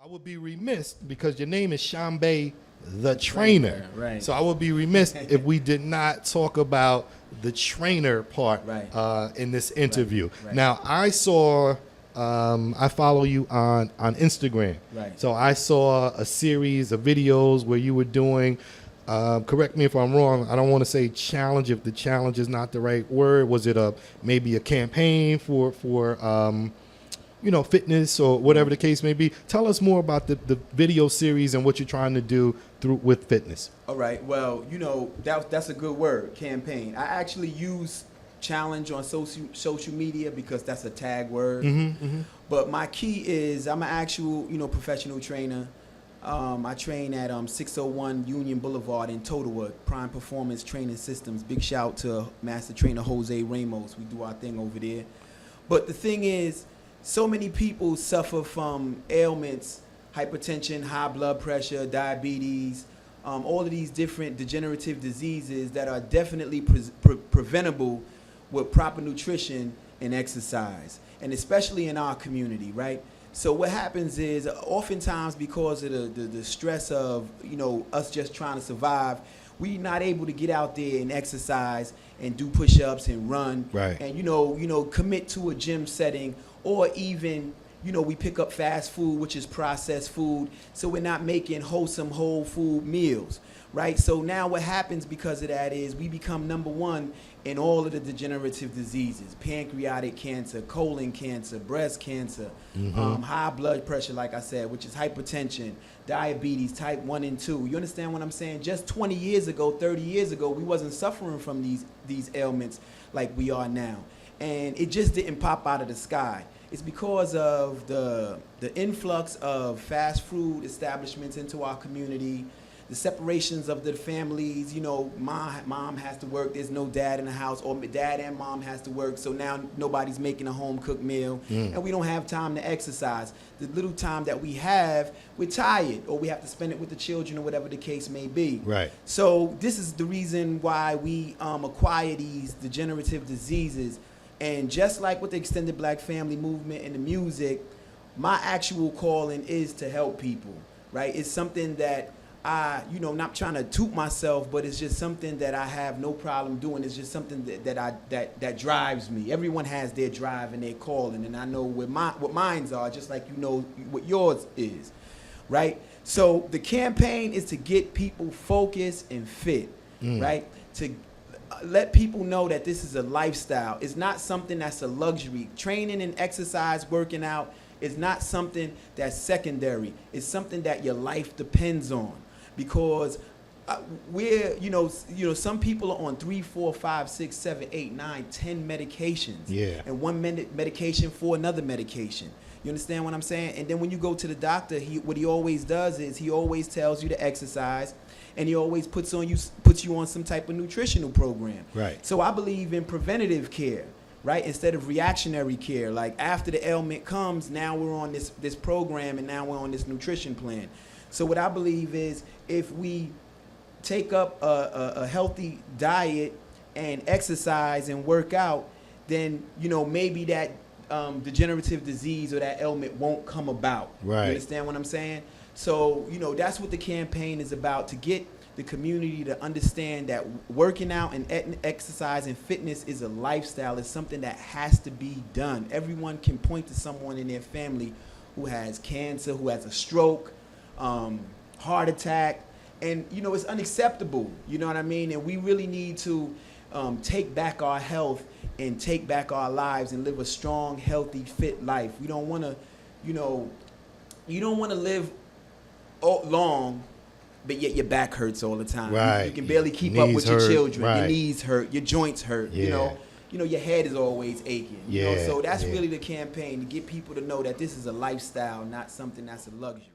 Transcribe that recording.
I would be remiss because your name is Shombay the trainer. Right. So I would be remiss if we did not talk about the trainer part in this interview. Right. Now, I saw, I follow you on Instagram. Right. So I saw a series of videos where you were doing, correct me if I'm wrong, I don't want to say challenge if the challenge is not the right word. Was it maybe a campaign for fitness or whatever the case may be? Tell us more about the video series and what you're trying to do with fitness. All right. Well, that's a good word, campaign. I actually use challenge on social media because that's a tag word. But my key is I'm an actual, professional trainer. I train at 601 Union Boulevard in Totowa, Prime Performance Training Systems. Big shout to Master Trainer Jose Ramos. We do our thing over there. But the thing is, so many people suffer from ailments, hypertension, high blood pressure, diabetes, all of these different degenerative diseases that are definitely preventable with proper nutrition and exercise, and especially in our community, right? So what happens is oftentimes because of the stress of, us just trying to survive, we're not able to get out there and exercise and do push-ups and run, right, and, commit to a gym setting, or even, we pick up fast food, which is processed food, so we're not making wholesome whole food meals, right? So now what happens because of that is we become number one in all of the degenerative diseases: pancreatic cancer, colon cancer, breast cancer, high blood pressure, like I said, which is hypertension, diabetes type 1 and 2. You understand what I'm saying? Just 20 years ago, 30 years ago, we wasn't suffering from these ailments like we are now. And it just didn't pop out of the sky. It's because of the influx of fast food establishments into our community, the separations of the families. Mom has to work, there's no dad in the house, or dad and mom has to work, so now nobody's making a home-cooked meal, and we don't have time to exercise. The little time that we have, we're tired, or we have to spend it with the children, or whatever the case may be. Right. So this is the reason why we acquire these degenerative diseases. And just like with the extended black family movement and the music, my actual calling is to help people, right? It's something that I, not trying to toot myself, but it's just something that I have no problem doing. It's just something that drives me. Everyone has their drive and their calling, and I know what mines are, just like what yours is, right? So the campaign is to get people focused and fit, right? To let people know that this is a lifestyle. It's not something that's a luxury. Training and exercise, working out, is not something that's secondary. It's something that your life depends on, because we're, some people are on 3, 4, 5, 6, 7, 8, 9, 10 medications. Yeah. And one medication for another medication. You understand what I'm saying? And then when you go to the doctor, what he always does is he always tells you to exercise, and he always puts you on some type of nutritional program. Right. So I believe in preventative care, right, instead of reactionary care. Like after the ailment comes, now we're on this program, and now we're on this nutrition plan. So what I believe is if we take up a healthy diet and exercise and work out, then maybe that degenerative disease or that ailment won't come about. Right. You understand what I'm saying? So, that's what the campaign is about, to get the community to understand that working out and exercise and fitness is a lifestyle. It's something that has to be done. Everyone can point to someone in their family who has cancer, who has a stroke, heart attack, and, it's unacceptable. You know what I mean? And we really need to take back our health and take back our lives and live a strong, healthy, fit life. We don't want to, you don't want to live long, but yet your back hurts all the time. Right. You can barely keep up with your children. Right. Your knees hurt. Your joints hurt. Yeah. Your head is always aching. Yeah. So that's really the campaign, to get people to know that this is a lifestyle, not something that's a luxury.